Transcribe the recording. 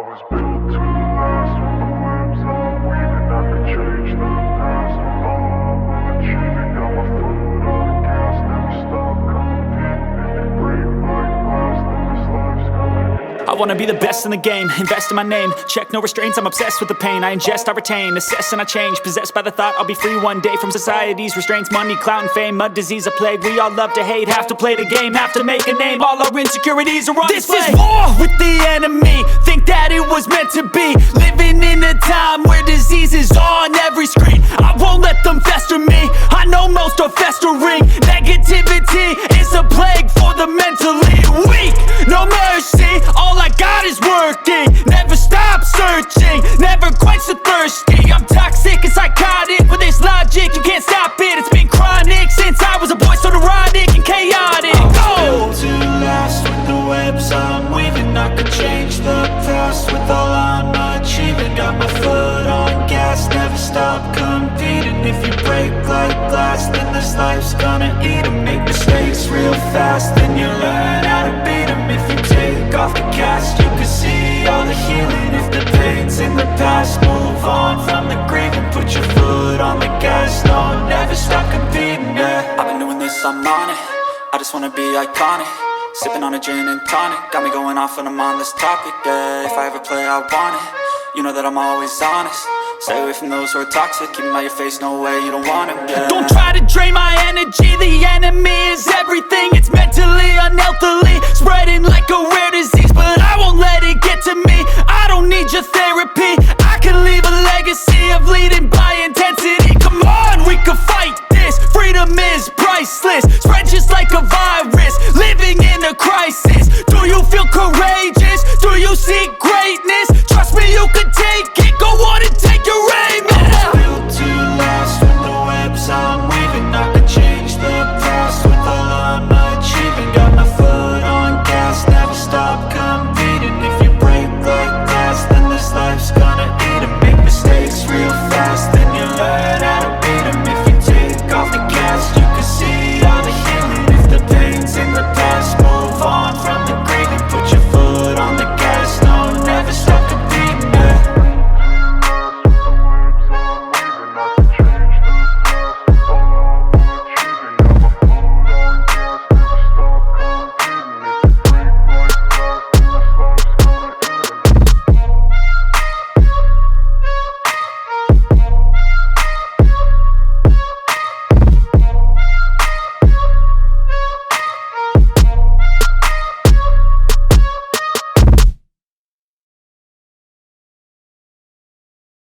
was built to last with the webs I'm weaving. I could change the past with all I'm achieving. Got my foot on the gas, never stop competing. If you break like glass, then this life's gonna end. I wanna be the best in the game, invest in my name. Check no restraints, I'm obsessed with the pain. I ingest, I retain, assess and I change. Possessed by the thought I'll be free one day from society's restraints. Money, clout and fame, mud, disease, a plague. We all love to hate, have to play the game, have to make a name. All our insecurities are on display. This is war with the enemy, think that it was meant to be. Living in a time where disease is on every screen. I won't let them fester me, I know most are festering. Negativity is a plague for the mentally weak. No mercy, all I got is working. Never stop searching, never quench the thirsty. I'm toxic and psychotic with this logic, you can't stop it. It's been chronic since I was a boy, so neurotic and chaotic. Built to last with the webs I'm weaving. I could change the past with all I'm achieving. Got my foot on gas, never stop competing. If you break like glass, then this life's gonna eat 'em. Make mistakes real fast, then you learn how to beat 'em. If you take off the cast, you can see all the healing. If the pain's in the past, move on from the grieving. Put your foot on the gas, no, never stop competing, yeah. I've been doing this, I'm on it, I just wanna be iconic. Sipping on a gin and tonic, got me going off when I'm on this topic, yeah. If I ever play, I want it, you know that I'm always honest. Stay away from those who are toxic, keep them out your face, no way, you don't want them, yeah. Don't try to drain my energy, the enemy is everything. It's mentally, unhealthily, spreading like a rare disease.